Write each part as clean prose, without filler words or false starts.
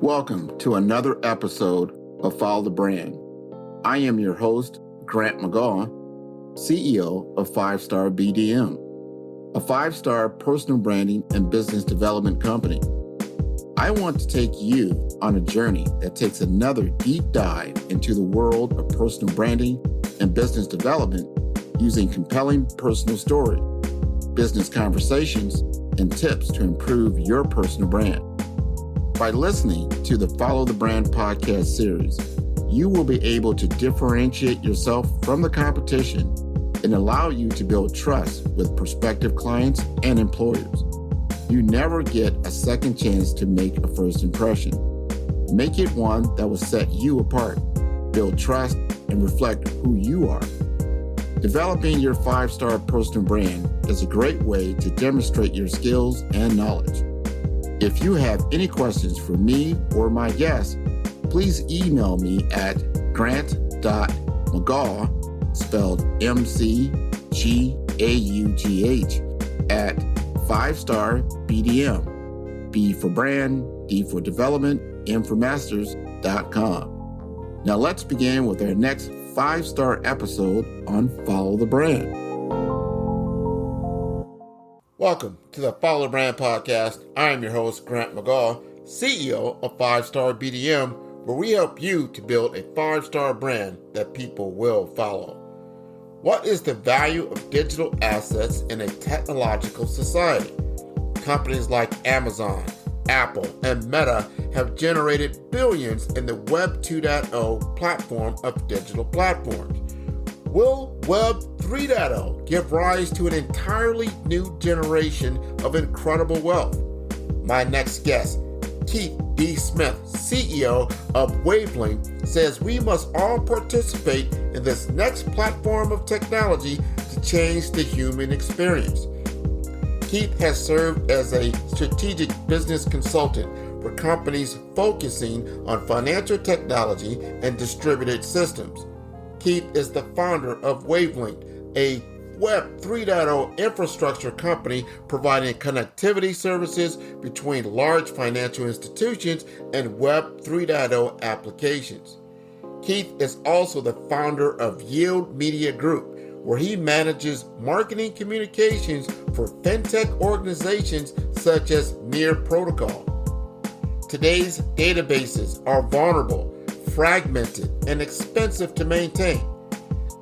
Welcome to another episode of Follow the Brand. I am your host, Grant McGaw, CEO of 5-Star BDM, a 5-star personal branding and business development company. I want to take you on a journey that takes another deep dive into the world of personal branding and business development using compelling personal story, business conversations, and tips to improve your personal brand. By listening to the Follow the Brand podcast series, you will be able to differentiate yourself from the competition and allow you to build trust with prospective clients and employers. You never get a second chance to make a first impression. Make it one that will set you apart, build trust, and reflect who you are. Developing your 5-star personal brand is a great way to demonstrate your skills and knowledge. If you have any questions for me or my guests, please email me at grant.mcgaugh, spelled M-C-G-A-U-G-H, at 5-star BDM, B for brand, D for development, M for masters.com. Now let's begin with our next 5-star episode on Follow the Brand. Welcome to the Follow the Brand podcast. I am your host, Grant McGaugh, CEO of 5-Star BDM, where we help you to build a 5-star brand that people will follow. What is the value of digital assets in a technological society? Companies like Amazon, Apple, and Meta have generated billions in the Web 2.0 platform of digital platforms. Will Web 3.0 give rise to an entirely new generation of incredible wealth? My next guest, Keith D. Smith, CEO of Wavelink, says we must all participate in this next platform of technology to change the human experience. Keith has served as a strategic business consultant for companies focusing on financial technology and distributed systems. Keith is the founder of Wavelink, a Web 3.0 infrastructure company providing connectivity services between large financial institutions and Web 3.0 applications. Keith is also the founder of Yield Media Group, where he manages marketing communications for fintech organizations such as Near Protocol. Today's databases are vulnerable, fragmented, and expensive to maintain.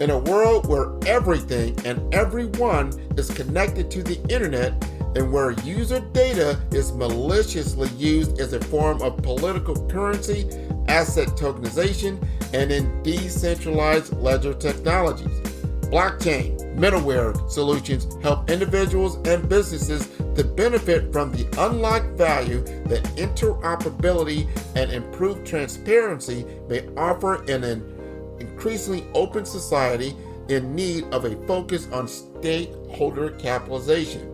In a world where everything and everyone is connected to the internet and where user data is maliciously used as a form of political currency, asset tokenization, and in decentralized ledger technologies, blockchain, middleware solutions help individuals and businesses to benefit from the unlocked value that interoperability and improved transparency may offer in an increasingly open society in need of a focus on stakeholder capitalization.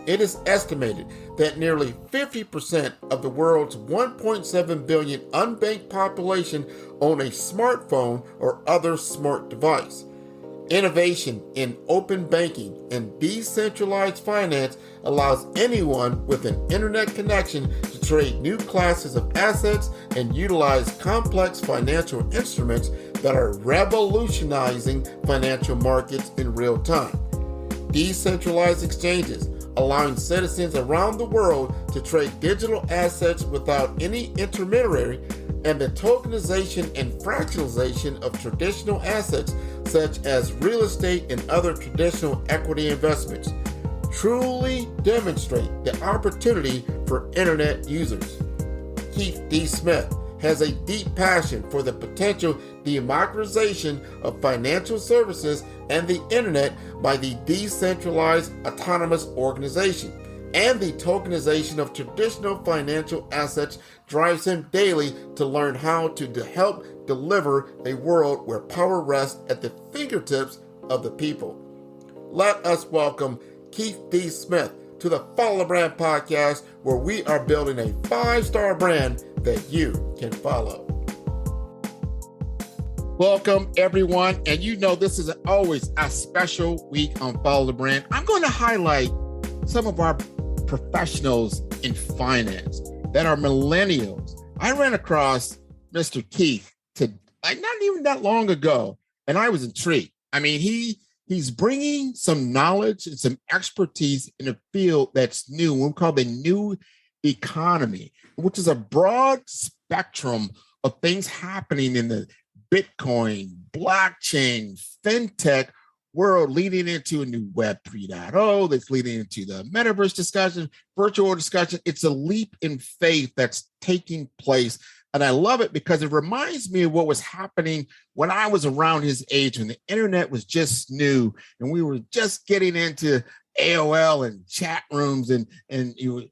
It is estimated that nearly 50% of the world's 1.7 billion unbanked population own a smartphone or other smart device. Innovation in open banking and decentralized finance allows anyone with an internet connection to trade new classes of assets and utilize complex financial instruments that are revolutionizing financial markets in real time. Decentralized exchanges, allowing citizens around the world to trade digital assets without any intermediary, and the tokenization and fractionalization of traditional assets such as real estate and other traditional equity investments, truly demonstrate the opportunity for internet users. Keith D. Smith has a deep passion for the potential democratization of financial services and the internet by the decentralized autonomous organization, and the tokenization of traditional financial assets drives him daily to learn how to help deliver a world where power rests at the fingertips of the people. Let us welcome Keith D. Smith to the Follow the Brand podcast, where we are building a 5-star brand that you can follow. Welcome, everyone. And you know this is always a special week on Follow the Brand. I'm going to highlight some of our professionals in finance that are millennials, I ran across Mr. Keith not even that long ago, and I was intrigued. I mean, he's bringing some knowledge and some expertise in a field that's new. We call the new economy, which is a broad spectrum of things happening in the Bitcoin, blockchain, fintech world, leading into a new Web 3.0 that's leading into the metaverse discussion, virtual discussion. It's a leap in faith that's taking place. And I love it because it reminds me of what was happening when I was around his age, when the internet was just new and we were just getting into AOL and chat rooms and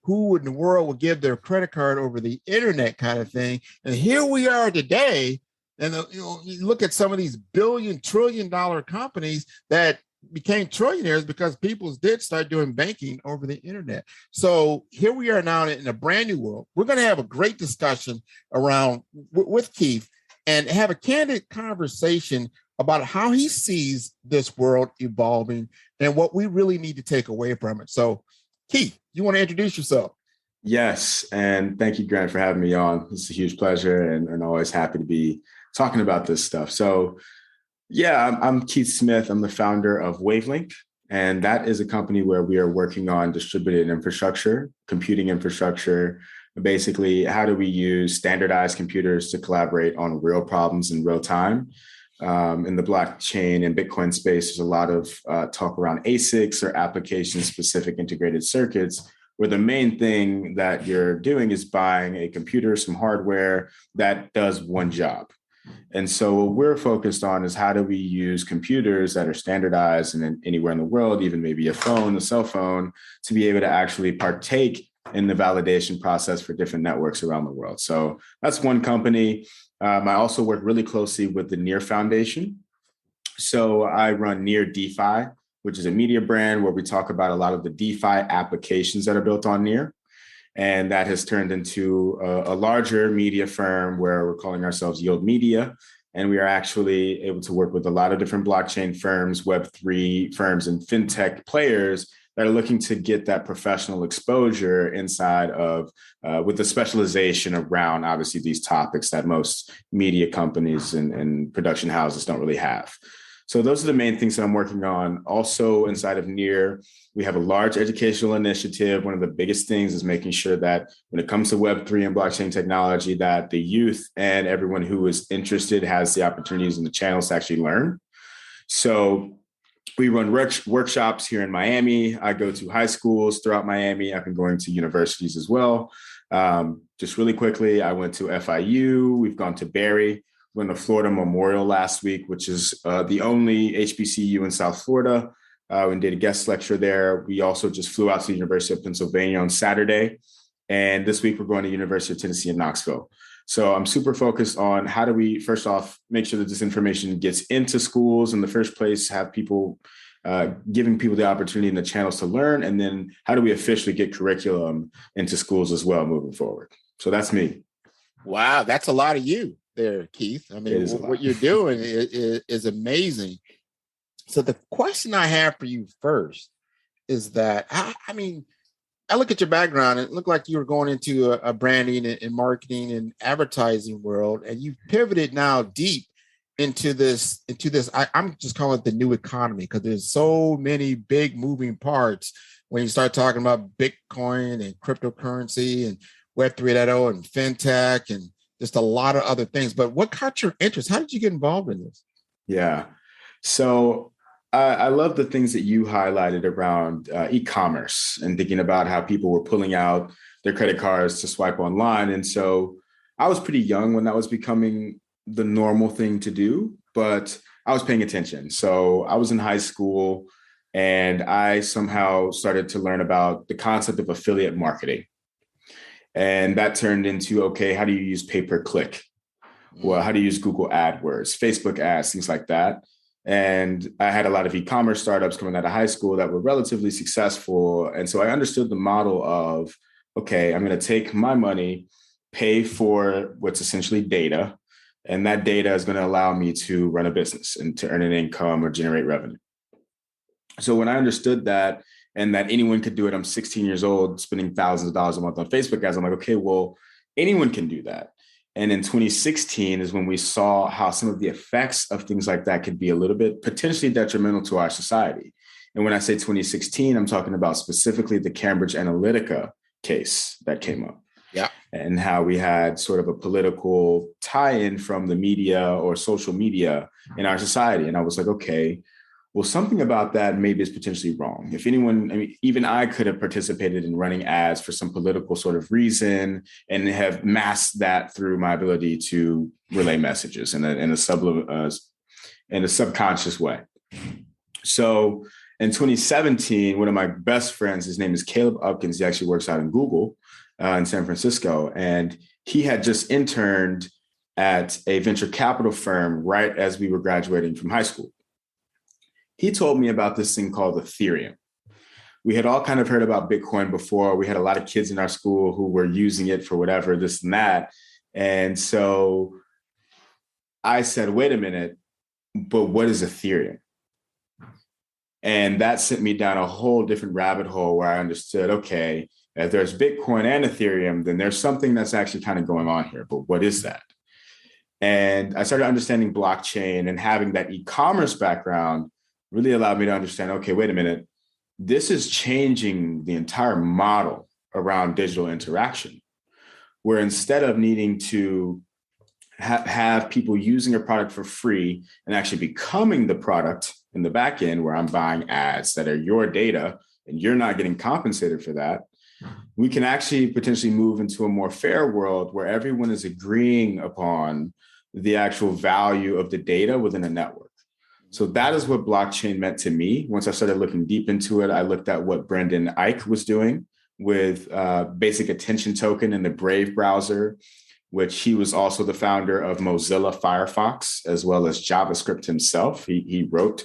who in the world would give their credit card over the internet kind of thing. And here we are today. And you look at some of these trillion-dollar companies that became trillionaires because people did start doing banking over the internet. So here we are now in a brand new world. We're going to have a great discussion around with Keith and have a candid conversation about how he sees this world evolving and what we really need to take away from it. So, Keith, you want to introduce yourself? Yes, and thank you, Grant, for having me on. It's a huge pleasure and always happy to be talking about this stuff. So, yeah, I'm Keith Smith. I'm the founder of Wavelink, and that is a company where we are working on distributed infrastructure, computing infrastructure. Basically, how do we use standardized computers to collaborate on real problems in real time? In the blockchain and Bitcoin space, there's a lot of talk around ASICs or application-specific integrated circuits, where the main thing that you're doing is buying a computer, some hardware that does one job. And so what we're focused on is how do we use computers that are standardized and anywhere in the world, even maybe a phone, a cell phone, to be able to actually partake in the validation process for different networks around the world. So that's one company. I also work really closely with the Near Foundation. So I run Near DeFi, which is a media brand where we talk about a lot of the DeFi applications that are built on Near. And that has turned into a larger media firm where we're calling ourselves Yield Media. And we are actually able to work with a lot of different blockchain firms, Web3 firms, and fintech players that are looking to get that professional exposure inside of, with the specialization around, obviously, these topics that most media companies and production houses don't really have. So those are the main things that I'm working on. Also inside of Near, we have a large educational initiative. One of the biggest things is making sure that when it comes to Web3 and blockchain technology, that the youth and everyone who is interested has the opportunities and the channels to actually learn. So we run workshops here in Miami. I go to high schools throughout Miami. I've been going to universities as well. Just really quickly, I went to FIU. We've gone to Barry. Went to Florida Memorial last week, which is the only HBCU in South Florida, and did a guest lecture there. We also just flew out to the University of Pennsylvania on Saturday. And this week, we're going to University of Tennessee in Knoxville. So I'm super focused on how do we, first off, make sure that this information gets into schools in the first place, have people, giving people the opportunity and the channels to learn, and then how do we officially get curriculum into schools as well moving forward. So that's me. Wow, that's a lot of you there, Keith. I mean, what you're doing is amazing. So the question I have for you first is that, I mean, I look at your background, it looked like you were going into a branding and marketing and advertising world, and you pivoted now deep into this, I'm just calling it the new economy, because there's so many big moving parts when you start talking about Bitcoin and cryptocurrency and Web 3.0 and fintech and just a lot of other things. But what caught your interest? How did you get involved in this? Yeah. So I love the things that you highlighted around e-commerce and thinking about how people were pulling out their credit cards to swipe online. And so I was pretty young when that was becoming the normal thing to do, but I was paying attention. So I was in high school and I somehow started to learn about the concept of affiliate marketing. And that turned into, okay, how do you use pay-per-click? Well, how do you use Google AdWords, Facebook ads, things like that? And I had a lot of e-commerce startups coming out of high school that were relatively successful. And so I understood the model of, okay, I'm going to take my money, pay for what's essentially data, and that data is going to allow me to run a business and to earn an income or generate revenue. So when I understood that, and that anyone could do it, I'm 16 years old, spending thousands of dollars a month on Facebook ads. I'm like, okay, well, anyone can do that. And in 2016 is when we saw how some of the effects of things like that could be a little bit potentially detrimental to our society. And when I say 2016, I'm talking about specifically the Cambridge Analytica case that came up. Yeah. And how we had sort of a political tie-in from the media or social media in our society. And I was like, okay, well, something about that maybe is potentially wrong. If anyone, I mean, even I could have participated in running ads for some political sort of reason and have masked that through my ability to relay messages in a subconscious way. So in 2017, one of my best friends, his name is Caleb Upkins. He actually works out in Google in San Francisco. And he had just interned at a venture capital firm right as we were graduating from high school. He told me about this thing called Ethereum. We had all kind of heard about Bitcoin before. We had a lot of kids in our school who were using it for whatever, this and that. And so I said, wait a minute, but what is Ethereum? And that sent me down a whole different rabbit hole where I understood, okay, if there's Bitcoin and Ethereum, then there's something that's actually kind of going on here. But what is that? And I started understanding blockchain, and having that e-commerce background really allowed me to understand, okay, wait a minute, this is changing the entire model around digital interaction, where instead of needing to have people using a product for free and actually becoming the product in the back end, where I'm buying ads that are your data and you're not getting compensated for that, we can actually potentially move into a more fair world where everyone is agreeing upon the actual value of the data within a network. So that is what blockchain meant to me. Once I started looking deep into it, I looked at what Brendan Eich was doing with basic attention token in the Brave browser, which he was also the founder of Mozilla Firefox, as well as JavaScript himself. He wrote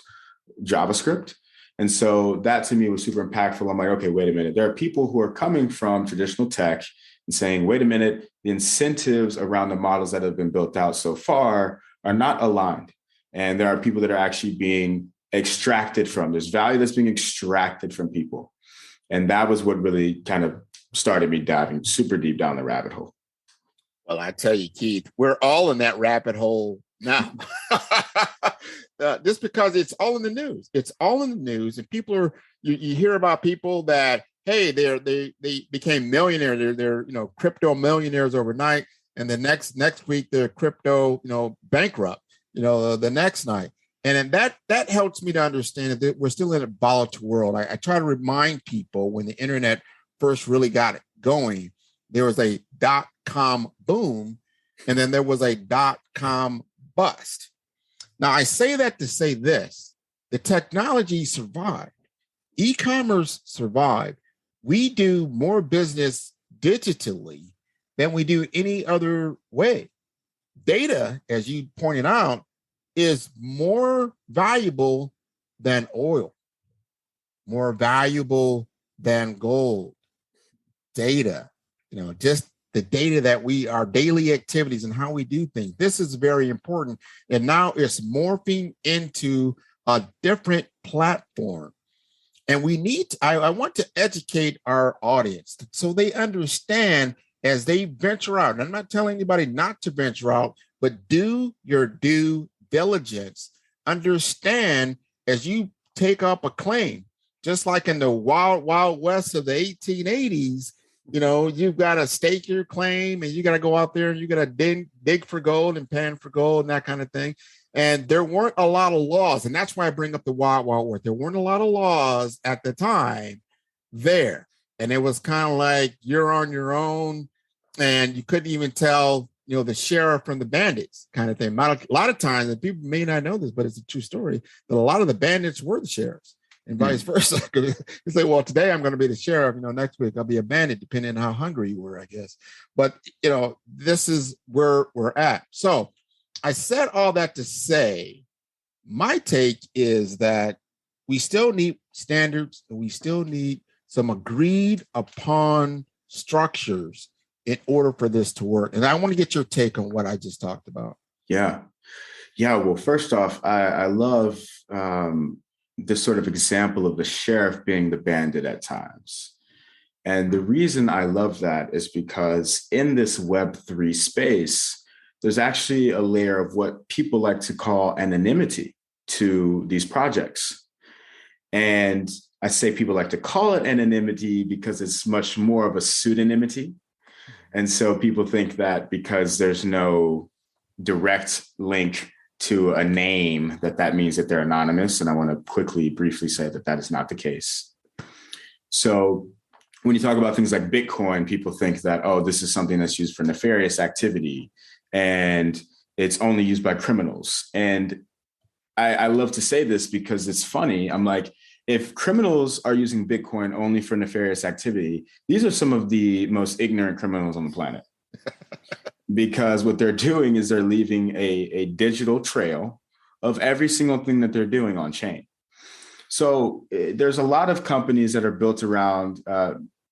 JavaScript. And so that to me was super impactful. I'm like, okay, wait a minute. There are people who are coming from traditional tech and saying, wait a minute, the incentives around the models that have been built out so far are not aligned. And there are people that are actually being extracted from. There's value that's being extracted from people. And that was what really kind of started me diving super deep down the rabbit hole. Well, I tell you, Keith, we're all in that rabbit hole now. Just because it's all in the news. It's all in the news, and people are. You hear about people that, hey, they became millionaires. They're crypto millionaires overnight, and the next week they're crypto bankrupt. The next night, and then that helps me to understand that we're still in a volatile world. I try to remind people when the internet first really got it going, there was a .com boom, and then there was a .com bust. Now, I say that to say this: the technology survived. E-commerce survived. We do more business digitally than we do any other way. Data, as you pointed out, is more valuable than oil, more valuable than gold. Data, just the data that our daily activities and how we do things. This is very important. And now it's morphing into a different platform. And I want to educate our audience so they understand as they venture out. And I'm not telling anybody not to venture out, but do your due diligence. Understand as you take up a claim, just like in the wild, wild west of the 1880s, you've got to stake your claim and you got to go out there and you got to dig for gold and pan for gold and that kind of thing. And there weren't a lot of laws. And that's why I bring up the wild, wild west. There weren't a lot of laws at the time there. And it was kind of like you're on your own and you couldn't even tell, the sheriff from the bandits kind of thing. A lot of times, and people may not know this, but it's a true story, that a lot of the bandits were the sheriffs. And vice versa. You say, well, today I'm going to be the sheriff. Next week I'll be a bandit, depending on how hungry you were, I guess. But, this is where we're at. So I said all that to say, my take is that we still need standards and we still need some agreed upon structures in order for this to work. And I want to get your take on what I just talked about. Yeah. Well, first off, I love this sort of example of the sheriff being the bandit at times. And the reason I love that is because in this Web3 space, there's actually a layer of what people like to call anonymity to these projects. And I say people like to call it anonymity because it's much more of a pseudonymity. And so people think that because there's no direct link to a name, that means that they're anonymous. And I want to quickly, briefly say that that is not the case. So when you talk about things like Bitcoin, people think that, oh, this is something that's used for nefarious activity and it's only used by criminals. And I love to say this because it's funny. I'm like, if criminals are using Bitcoin only for nefarious activity, these are some of the most ignorant criminals on the planet. Because what they're doing is they're leaving a digital trail of every single thing that they're doing on chain. So there's a lot of companies that are built around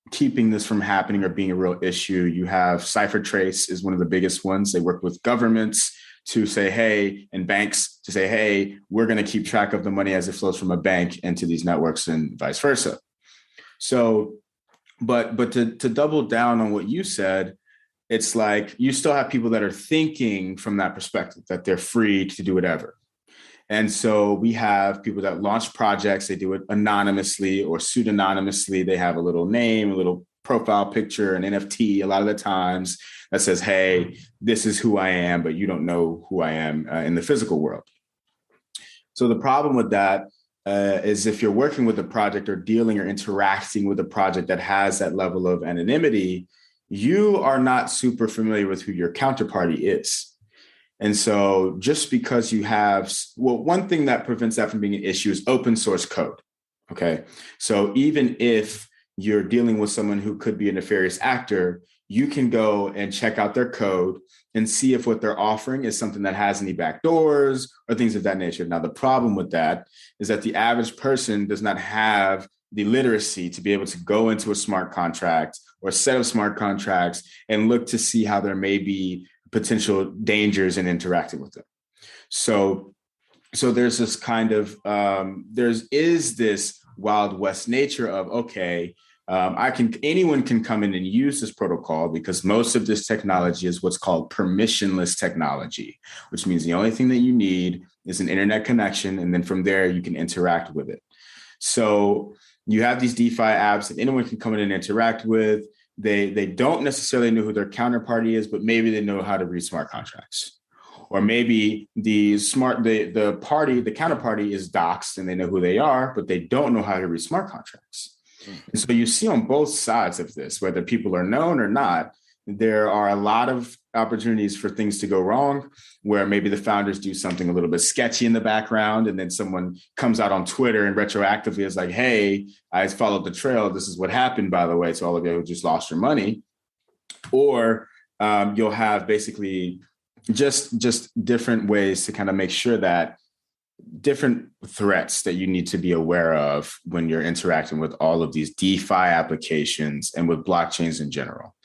keeping this from happening or being a real issue. You have CipherTrace is one of the biggest ones. They work with governments to say, hey, and banks to say, hey, we're going to keep track of the money as it flows from a bank into these networks and vice versa. So, but to double down on what you said, it's like you still have people that are thinking from that perspective, that they're free to do whatever. And so we have people that launch projects, they do it anonymously or pseudonymously. They have a little name, a little profile picture, an NFT a lot of the times that says, hey, this is who I am, but you don't know who I am in the physical world. So the problem with that is if you're working with a project or dealing or interacting with a project that has that level of anonymity, you are not super familiar with who your counterparty is. And so just because you have, well, one thing that prevents that from being an issue is open source code. Okay. So even if you're dealing with someone who could be a nefarious actor, you can go and check out their code and see if what they're offering is something that has any backdoors or things of that nature. Now, the problem with that is that the average person does not have the literacy to be able to go into a smart contract or a set of smart contracts and look to see how there may be potential dangers in interacting with them. So there's this kind of, is this Wild West nature of, okay, anyone can come in and use this protocol because most of this technology is what's called permissionless technology, which means the only thing that you need is an internet connection. And then from there, you can interact with it. So you have these DeFi apps that anyone can come in and interact with. They don't necessarily know who their counterparty is, but maybe they know how to read smart contracts. Or maybe the counterparty is doxed and they know who they are, but they don't know how to read smart contracts. And so you see on both sides of this, whether people are known or not, there are a lot of opportunities for things to go wrong, where maybe the founders do something a little bit sketchy in the background, and then someone comes out on Twitter and retroactively is like, hey, I followed the trail. This is what happened, by the way, to all of you who just lost your money. Or you'll have basically just different ways to kind of make sure that different threats that you need to be aware of when you're interacting with all of these DeFi applications and with blockchains in general.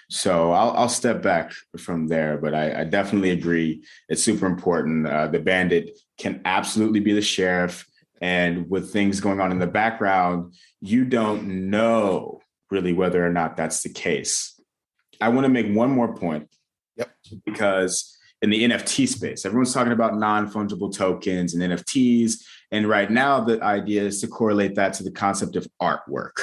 So I'll step back from there, but I definitely agree. It's super important. The bandit can absolutely be the sheriff. And with things going on in the background, you don't know really whether or not that's the case. I want to make one more point. Yep. Because in the NFT space, everyone's talking about non-fungible tokens and NFTs. And right now, the idea is to correlate that to the concept of artwork.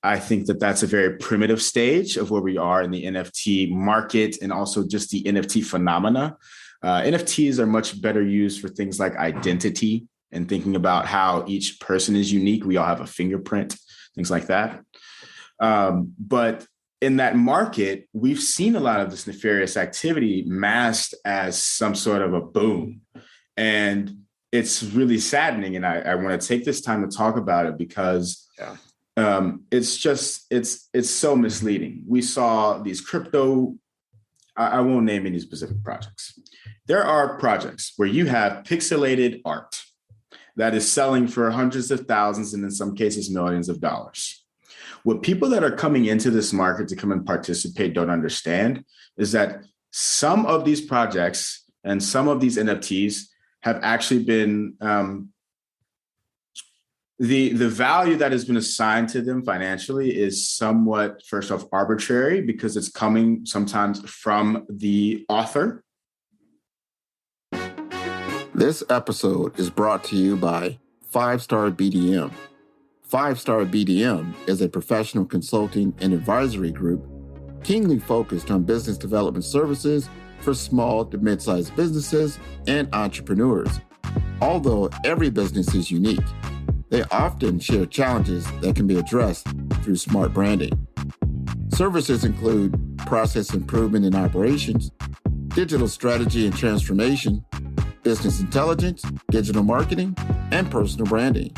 I think that that's a very primitive stage of where we are in the NFT market and also just the NFT phenomena. NFTs are much better used for things like identity and thinking about how each person is unique. We all have a fingerprint, things like that. But in that market, we've seen a lot of this nefarious activity masked as some sort of a boom. And it's really saddening. And I want to take this time to talk about it because it's so misleading. We saw these crypto, I won't name any specific projects. There are projects where you have pixelated art that is selling for hundreds of thousands and in some cases millions of dollars. What people that are coming into this market to come and participate don't understand is that some of these projects and some of these NFTs have actually been The value that has been assigned to them financially is somewhat, first off, arbitrary because it's coming sometimes from the author. This episode is brought to you by 5-Star BDM. 5-Star BDM is a professional consulting and advisory group keenly focused on business development services for small to mid-sized businesses and entrepreneurs. Although every business is unique, they often share challenges that can be addressed through smart branding. Services include process improvement in operations, digital strategy and transformation, business intelligence, digital marketing, and personal branding.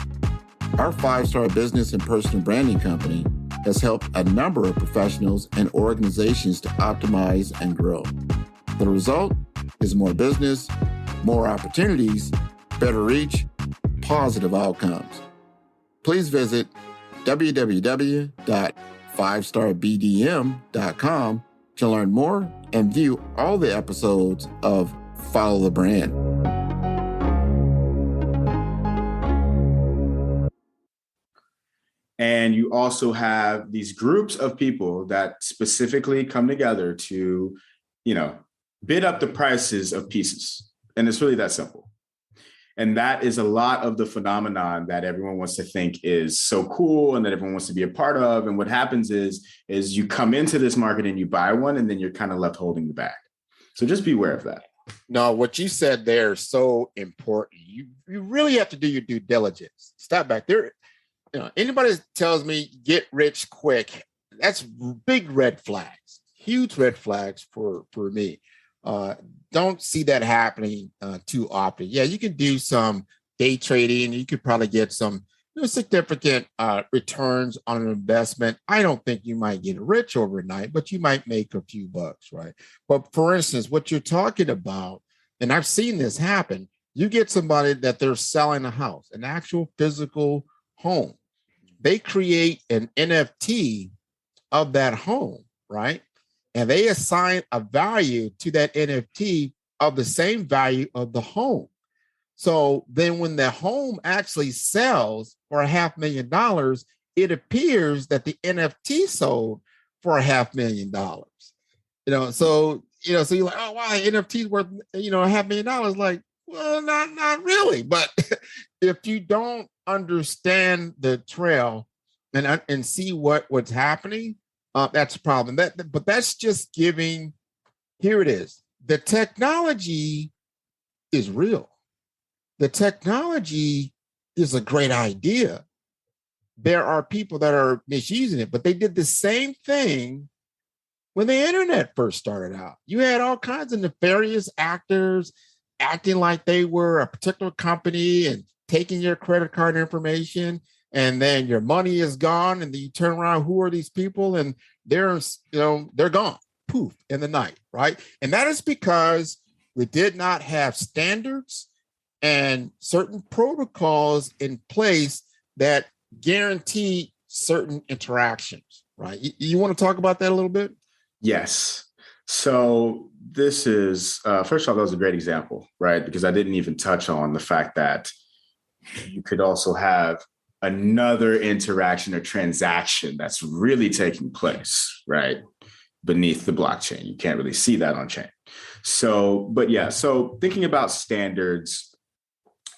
Our 5-Star business and personal branding company has helped a number of professionals and organizations to optimize and grow. The result is more business, more opportunities, better reach, positive outcomes. Please visit www.5starbdm.com to learn more and view all the episodes of Follow the Brand. And you also have these groups of people that specifically come together to, bid up the prices of pieces. And it's really that simple. And that is a lot of the phenomenon that everyone wants to think is so cool and that everyone wants to be a part of. And what happens is you come into this market and you buy one, and then you're kind of left holding the bag. So just be aware of that. No, what you said there is so important. You really have to do your due diligence. Stop back there. Anybody that tells me get rich quick, that's big red flags, huge red flags for me. Don't see that happening too often. Yeah, you can do some day trading. You could probably get some significant returns on an investment. I don't think you might get rich overnight, but you might make a few bucks, right? But for instance, what you're talking about, and I've seen this happen, you get somebody that they're selling a house, an actual physical home. They create an NFT of that home, right? And they assign a value to that NFT of the same value of the home. So then when the home actually sells for $500,000, it appears that the NFT sold for $500,000. So you're like, oh wow, NFT is worth $500,000. Like, well, not really. But if you don't understand the trail and see what's happening, that's a problem. But that's just giving. Here it is. The technology is real. The technology is a great idea. There are people that are misusing it, but they did the same thing when the internet first started out. You had all kinds of nefarious actors acting like they were a particular company and taking your credit card information, and then your money is gone, and then you turn around, who are these people? And they're gone, poof, in the night, right? And that is because we did not have standards and certain protocols in place that guarantee certain interactions, right? You want to talk about that a little bit? Yes. So this is, first off, that was a great example, right? Because I didn't even touch on the fact that you could also have another interaction or transaction that's really taking place, right, beneath the blockchain. You can't really see that on chain. So thinking about standards,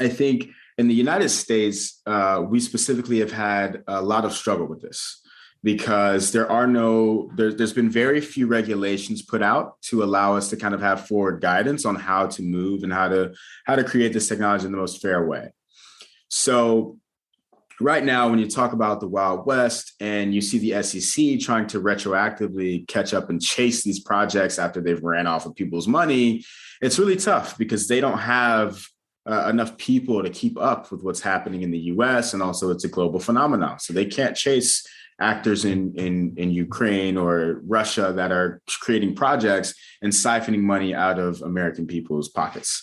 I think in the United States, we specifically have had a lot of struggle with this because there's been very few regulations put out to allow us to kind of have forward guidance on how to move and how to create this technology in the most fair way. So right now, when you talk about the Wild West and you see the SEC trying to retroactively catch up and chase these projects after they've ran off of people's money, it's really tough because they don't have enough people to keep up with what's happening in the US, and also it's a global phenomenon. So they can't chase actors in Ukraine or Russia that are creating projects and siphoning money out of American people's pockets.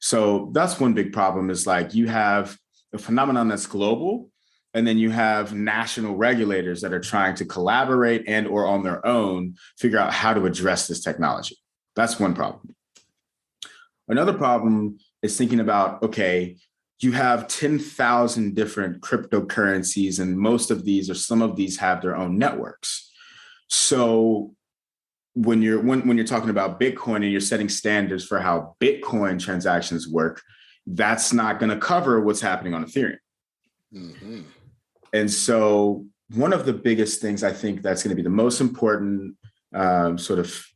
So that's one big problem, is like you have a phenomenon that's global, and then you have national regulators that are trying to collaborate and or on their own figure out how to address this technology. That's one problem. Another problem is thinking about, okay, you have 10,000 different cryptocurrencies, and most of these or some of these have their own networks. So when you're talking about Bitcoin and you're setting standards for how Bitcoin transactions work, that's not going to cover what's happening on Ethereum. Mm-hmm. And so one of the biggest things I think that's going to be the most important sort of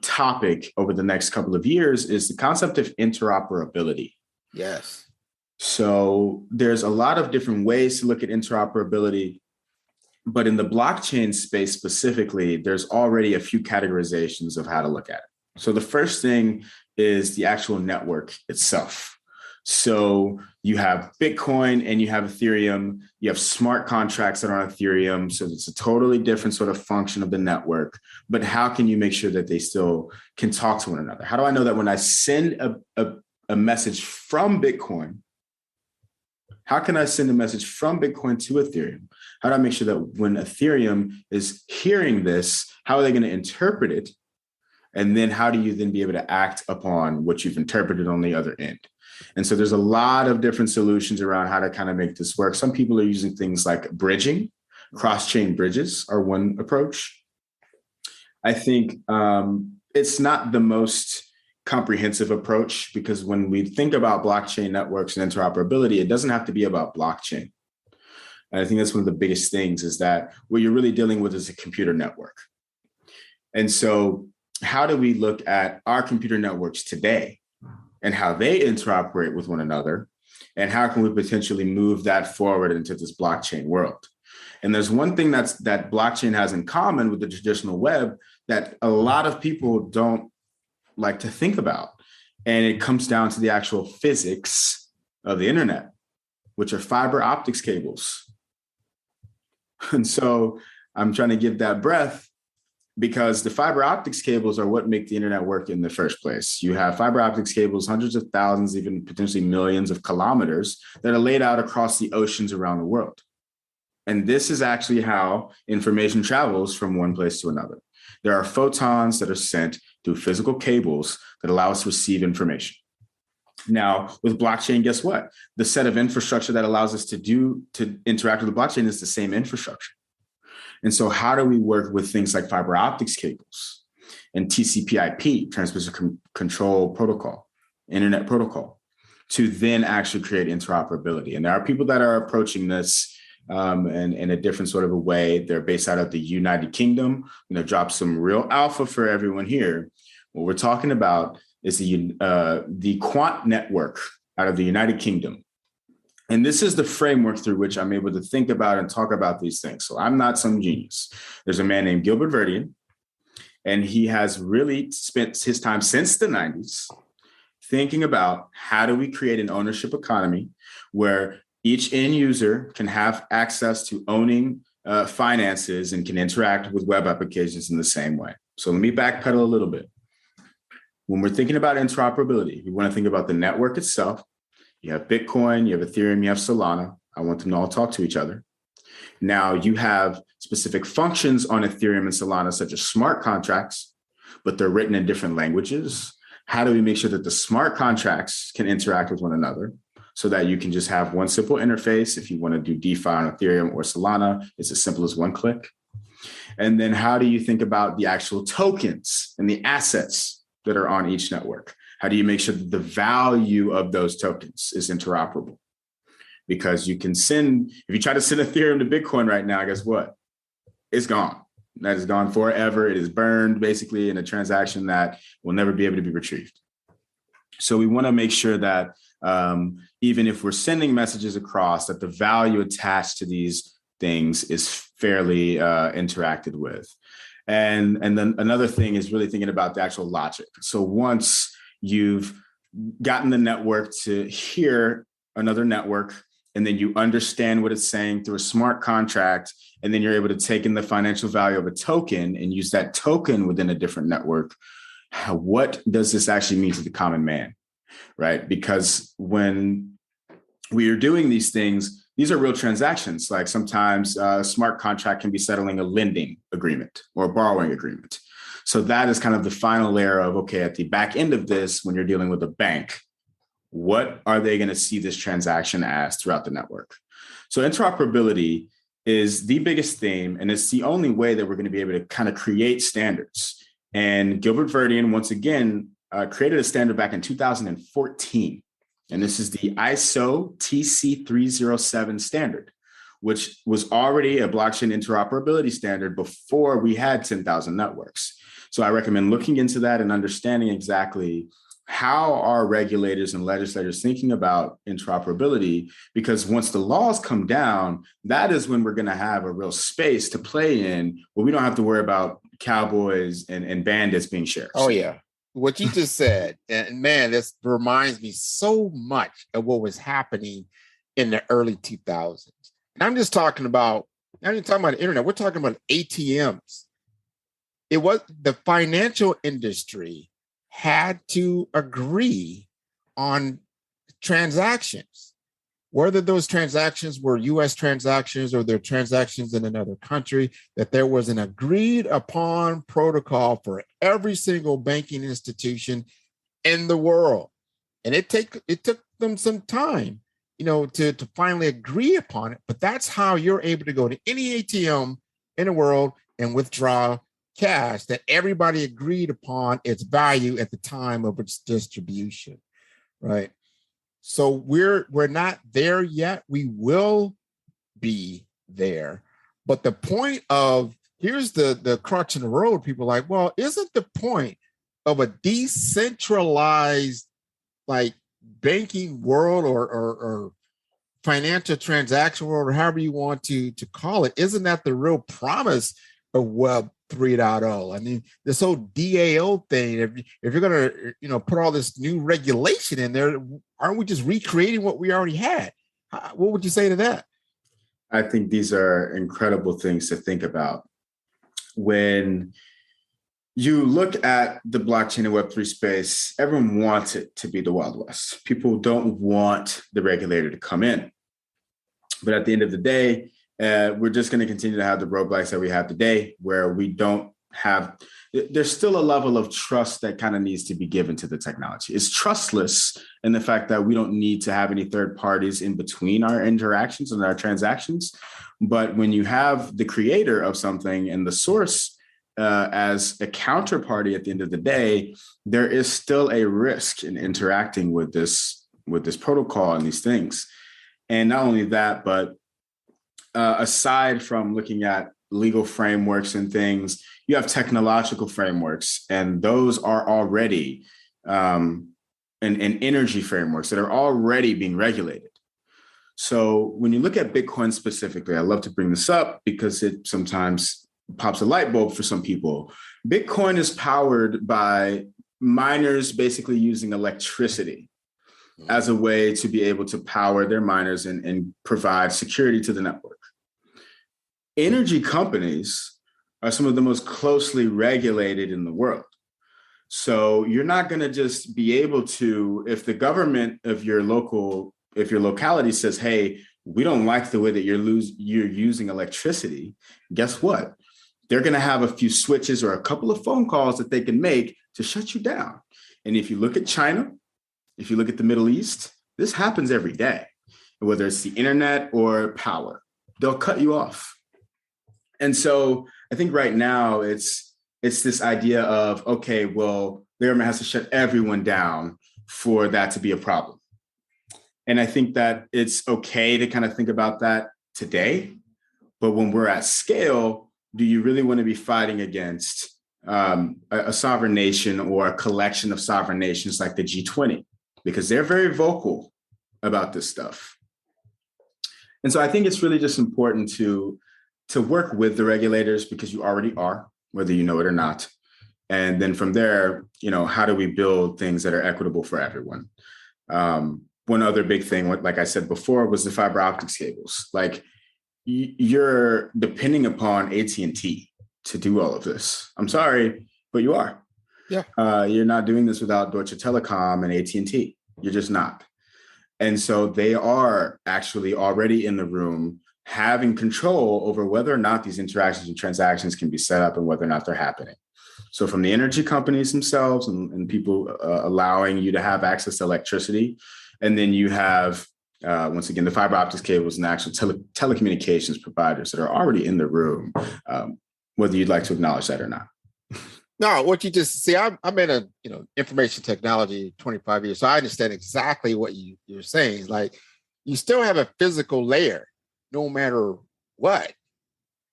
topic over the next couple of years is the concept of interoperability. Yes. So there's a lot of different ways to look at interoperability, but in the blockchain space specifically, there's already a few categorizations of how to look at it. So the first thing is the actual network itself. So you have Bitcoin and you have Ethereum, you have smart contracts that are on Ethereum. So it's a totally different sort of function of the network, but how can you make sure that they still can talk to one another? How do I know that when I send a message from Bitcoin, how can I send a message from Bitcoin to Ethereum? How do I make sure that when Ethereum is hearing this, how are they going to interpret it? And then how do you then be able to act upon what you've interpreted on the other end? And so there's a lot of different solutions around how to kind of make this work. Some people are using things like bridging. Cross-chain bridges are one approach. I think it's not the most comprehensive approach, because when we think about blockchain networks and interoperability, it doesn't have to be about blockchain. And I think that's one of the biggest things, is that what you're really dealing with is a computer network. And so how do we look at our computer networks today and how they interoperate with one another? And how can we potentially move that forward into this blockchain world? And there's one thing that blockchain has in common with the traditional web that a lot of people don't like to think about. And it comes down to the actual physics of the internet, which are fiber optics cables. And so I'm trying to give that breath, because the fiber optics cables are what make the internet work in the first place. You have fiber optics cables, hundreds of thousands, even potentially millions of kilometers, that are laid out across the oceans around the world. And this is actually how information travels from one place to another. There are photons that are sent through physical cables that allow us to receive information. Now, with blockchain, guess what? The set of infrastructure that allows us to interact with the blockchain is the same infrastructure. And so how do we work with things like fiber optics cables and TCP/IP, transmission control protocol, internet protocol, to then actually create interoperability? And there are people that are approaching this in a different sort of a way. They're based out of the United Kingdom. I'm going to drop some real alpha for everyone here. What we're talking about is the Quant network out of the United Kingdom. And this is the framework through which I'm able to think about and talk about these things. So I'm not some genius. There's a man named Gilbert Verdian, and he has really spent his time since the 90s thinking about how do we create an ownership economy where each end user can have access to owning finances and can interact with web applications in the same way. So let me backpedal a little bit. When we're thinking about interoperability, we want to think about the network itself. You have Bitcoin, you have Ethereum, you have Solana. I want them to all talk to each other. Now you have specific functions on Ethereum and Solana, such as smart contracts, but they're written in different languages. How do we make sure that the smart contracts can interact with one another so that you can just have one simple interface? If you want to do DeFi on Ethereum or Solana, it's as simple as one click. And then how do you think about the actual tokens and the assets that are on each network? How do you make sure that the value of those tokens is interoperable? Because you can send, if you try to send Ethereum to Bitcoin right now, guess what? It's gone. That is gone forever. It is burned basically in a transaction that will never be able to be retrieved. So we want to make sure that even if we're sending messages across, that the value attached to these things is fairly interacted with. And then another thing is really thinking about the actual logic. So once you've gotten the network to hear another network, and then you understand what it's saying through a smart contract, and then you're able to take in the financial value of a token and use that token within a different network, what does this actually mean to the common man, right? Because when we are doing these things, these are real transactions. Like sometimes a smart contract can be settling a lending agreement or a borrowing agreement. So that is kind of the final layer of, okay, at the back end of this, when you're dealing with a bank, what are they going to see this transaction as throughout the network? So interoperability is the biggest theme, and it's the only way that we're going to be able to kind of create standards. And Gilbert Verdian, once again, created a standard back in 2014. And this is the ISO TC307 standard, which was already a blockchain interoperability standard before we had 10,000 networks. So I recommend looking into that and understanding exactly how are regulators and legislators thinking about interoperability? Because once the laws come down, that is when we're going to have a real space to play in where we don't have to worry about cowboys and bandits being sheriffs. Oh, yeah. What you just said, and man, this reminds me so much of what was happening in the early 2000s. And I'm just talking about, I'm not talking about the internet, we're talking about ATMs. It was the financial industry had to agree on transactions, whether those transactions were US transactions or they're transactions in another country, that there was an agreed upon protocol for every single banking institution in the world. And it took them some time, to finally agree upon it. But that's how you're able to go to any ATM in the world and withdraw cash that everybody agreed upon its value at the time of its distribution, right? So we're not there yet. We will be there. But the point of, here's the crux in the road, people are like, well, isn't the point of a decentralized like banking world or financial transaction world, or however you want to call it, isn't that the real promise of Web 3.0? I mean, this whole DAO thing, if you're going to, put all this new regulation in there, aren't we just recreating what we already had? What would you say to that? I think these are incredible things to think about. When you look at the blockchain and Web3 space, everyone wants it to be the Wild West. People don't want the regulator to come in. But at the end of the day, we're just going to continue to have the roadblocks that we have today, where we don't have, there's still a level of trust that kind of needs to be given to the technology. It's trustless in the fact that we don't need to have any third parties in between our interactions and our transactions. But when you have the creator of something and the source as a counterparty at the end of the day, there is still a risk in interacting with this protocol and these things. And not only that, but aside from looking at legal frameworks and things, you have technological frameworks, and those are already and energy frameworks that are already being regulated. So when you look at Bitcoin specifically, I love to bring this up because it sometimes pops a light bulb for some people. Bitcoin is powered by miners basically using electricity as a way to be able to power their miners and provide security to the network. Energy companies are some of the most closely regulated in the world. So you're not going to just be able to, if the government of your locality says, hey, we don't like the way that you're using electricity, guess what? They're going to have a few switches or a couple of phone calls that they can make to shut you down. And if you look at China, if you look at the Middle East, this happens every day, whether it's the internet or power, they'll cut you off. And so I think right now it's this idea of, okay, well, the government has to shut everyone down for that to be a problem. And I think that it's okay to kind of think about that today. But when we're at scale, do you really want to be fighting against a sovereign nation or a collection of sovereign nations like the G20? Because they're very vocal about this stuff. And so I think it's really just important to work with the regulators, because you already are, whether you know it or not. And then from there, how do we build things that are equitable for everyone? One other big thing, like I said before, was the fiber optics cables. Like you're depending upon AT&T to do all of this. I'm sorry, but you are. Yeah. You're not doing this without Deutsche Telekom and AT&T. You're just not. And so they are actually already in the room having control over whether or not these interactions and transactions can be set up and whether or not they're happening. So from the energy companies themselves and people allowing you to have access to electricity. And then you have, once again, the fiber optics cables and actual telecommunications providers that are already in the room, whether you'd like to acknowledge that or not. No, what you just see, I'm in a information technology 25 years, so I understand exactly what you're saying. Like, you still have a physical layer, no matter what,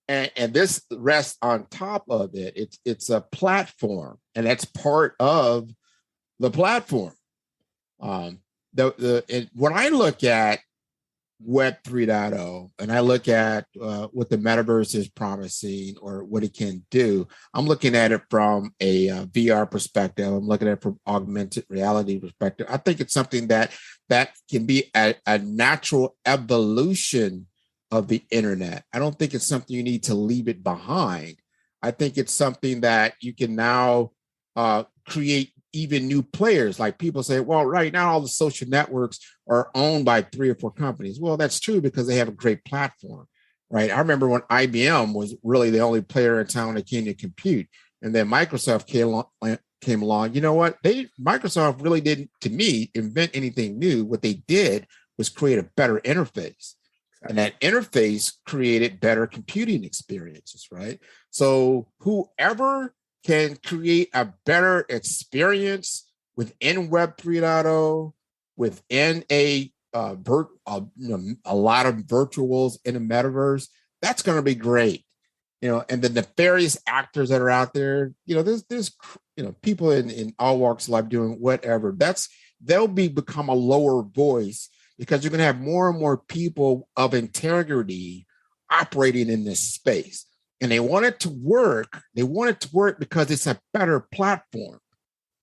and this rests on top of it. It's a platform, and that's part of the platform. And when I look at Web 3.0 and I look at what the metaverse is promising or what it can do, I'm looking at it from a VR perspective. I'm looking at it from augmented reality perspective. I think it's something that can be a natural evolution of the internet. I don't think it's something you need to leave it behind. I think it's something that you can now create even new players. Like, people say, well, right now all the social networks are owned by 3 or 4 companies. Well, that's true because they have a great platform, right? I remember when IBM was really the only player in town that came to compute, and then Microsoft came along. You know what? Microsoft really didn't, to me, invent anything new. What they did was create a better interface. And that interface created better computing experiences, right? So whoever can create a better experience within Web 3.0, within a lot of virtuals in the metaverse, that's going to be great. And the nefarious actors that are out there, there's people in all walks of life doing whatever. They'll become a lower voice, because you're going to have more and more people of integrity operating in this space. And they want it to work. They want it to work because it's a better platform.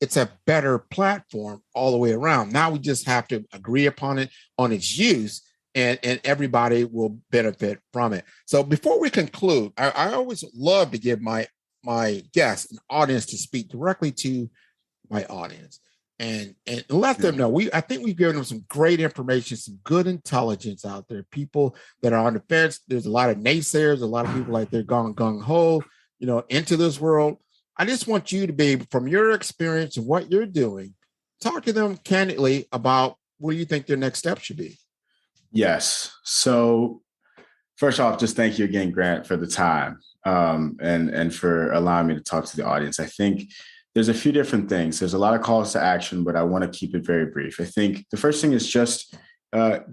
It's a better platform all the way around. Now we just have to agree upon it, on its use, and everybody will benefit from it. So before we conclude, I always love to give my guests an audience to speak directly to my audience and let them know. I think we've given them some great information, some good intelligence out there. People that are on the fence. There's a lot of naysayers, a lot of people like they're gone gung-ho, into this world. I just want you to be, from your experience and what you're doing, talk to them candidly about what you think their next step should be. Yes. So first off, just thank you again, Grant, for the time and for allowing me to talk to the audience. I think there's a few different things. There's a lot of calls to action, but I want to keep it very brief. I think the first thing is just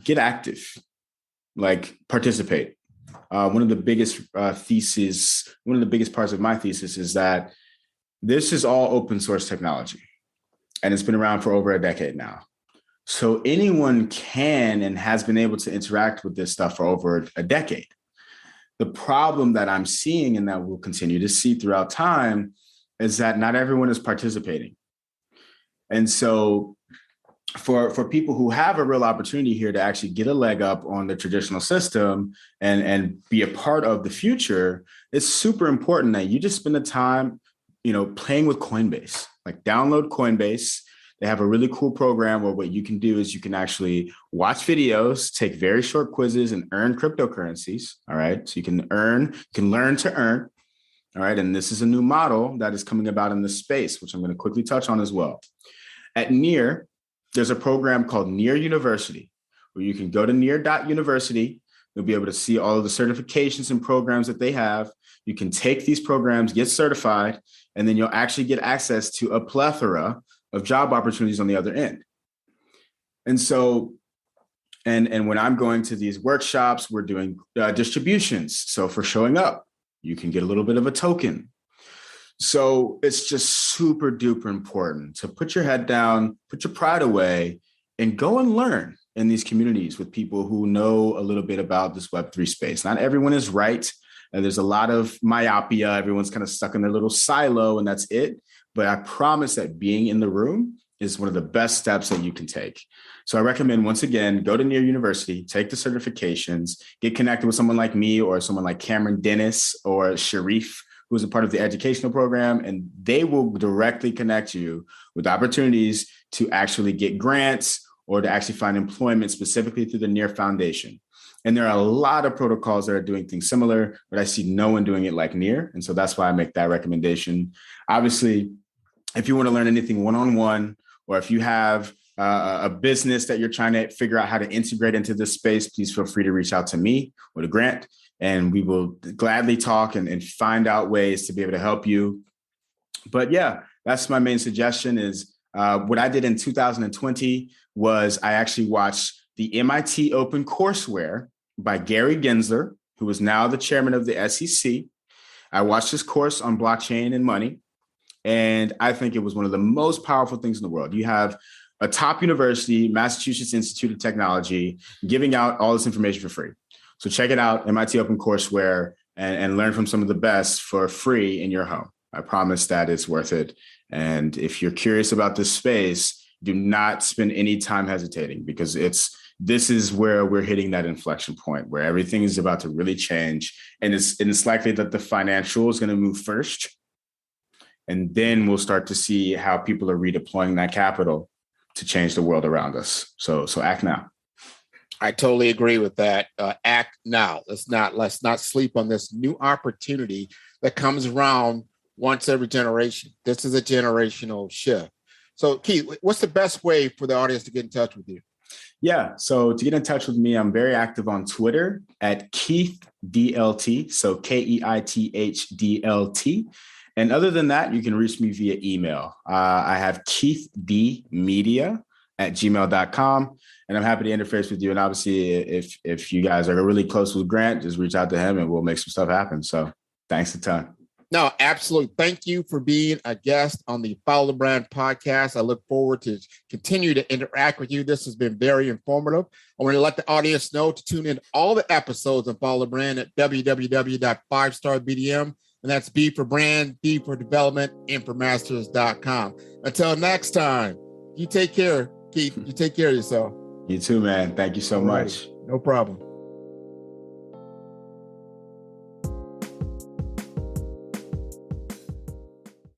get active, like participate. One of the biggest parts of my thesis is that this is all open source technology, and it's been around for over a decade now. So anyone can and has been able to interact with this stuff for over a decade. The problem that I'm seeing, and that we'll continue to see throughout time, is that not everyone is participating. And so for people who have a real opportunity here to actually get a leg up on the traditional system and be a part of the future, it's super important that you just spend the time, playing with Coinbase. Like, download Coinbase. They have a really cool program where what you can do is you can actually watch videos, take very short quizzes, and earn cryptocurrencies. All right. So you can learn to earn. All right. And this is a new model that is coming about in this space, which I'm going to quickly touch on as well. At Near, there's a program called Near University, where you can go to near.university. You'll be able to see all of the certifications and programs that they have. You can take these programs, get certified, and then you'll actually get access to a plethora of job opportunities on the other end. And so, and when I'm going to these workshops, we're doing distributions. So for showing up, you can get a little bit of a token. So it's just super duper important to put your head down, put your pride away, and go and learn in these communities with people who know a little bit about this Web3 space. Not everyone is right. And there's a lot of myopia. Everyone's kind of stuck in their little silo, and that's it. But I promise that being in the room is one of the best steps that you can take. So I recommend, once again, go to Near University, take the certifications, get connected with someone like me or someone like Cameron Dennis or Sharif, who's a part of the educational program, and they will directly connect you with opportunities to actually get grants or to actually find employment specifically through the Near Foundation. And there are a lot of protocols that are doing things similar, but I see no one doing it like Near. And so that's why I make that recommendation. Obviously, if you want to learn anything one-on-one, or if you have a business that you're trying to figure out how to integrate into this space, please feel free to reach out to me or to Grant, and we will gladly talk and find out ways to be able to help you. But yeah, that's my main suggestion is what I did in 2020 was I actually watched the MIT Open Courseware by Gary Gensler, who is now the chairman of the SEC. I watched his course on blockchain and money, and I think it was one of the most powerful things in the world. You have a top university, Massachusetts Institute of Technology, giving out all this information for free. So check it out, MIT Open Courseware, and learn from some of the best for free in your home. I promise that it's worth it. And if you're curious about this space, do not spend any time hesitating, because this is where we're hitting that inflection point where everything is about to really change. And it's likely that the financial is going to move first. And then we'll start to see how people are redeploying that capital to change the world around us. So act now. I totally agree with that. Act now. Let's not sleep on this new opportunity that comes around once every generation. This is a generational shift. So Keith, what's the best way for the audience to get in touch with you? Yeah. So to get in touch with me, I'm very active on Twitter at KeithDLT. So KeithDLT. And other than that, you can reach me via email. I have keithdmedia@gmail.com, and I'm happy to interface with you. And obviously, if you guys are really close with Grant, just reach out to him and we'll make some stuff happen. So thanks a ton. No, absolutely. Thank you for being a guest on the Follow the Brand podcast. I look forward to continue to interact with you. This has been very informative. I want to let the audience know to tune in all the episodes of Follow the Brand at www.5starbdm. And that's B for brand, D for development, M for masters.com. Until next time, you take care, Keith. You take care of yourself. You too, man. Thank you so much. No problem.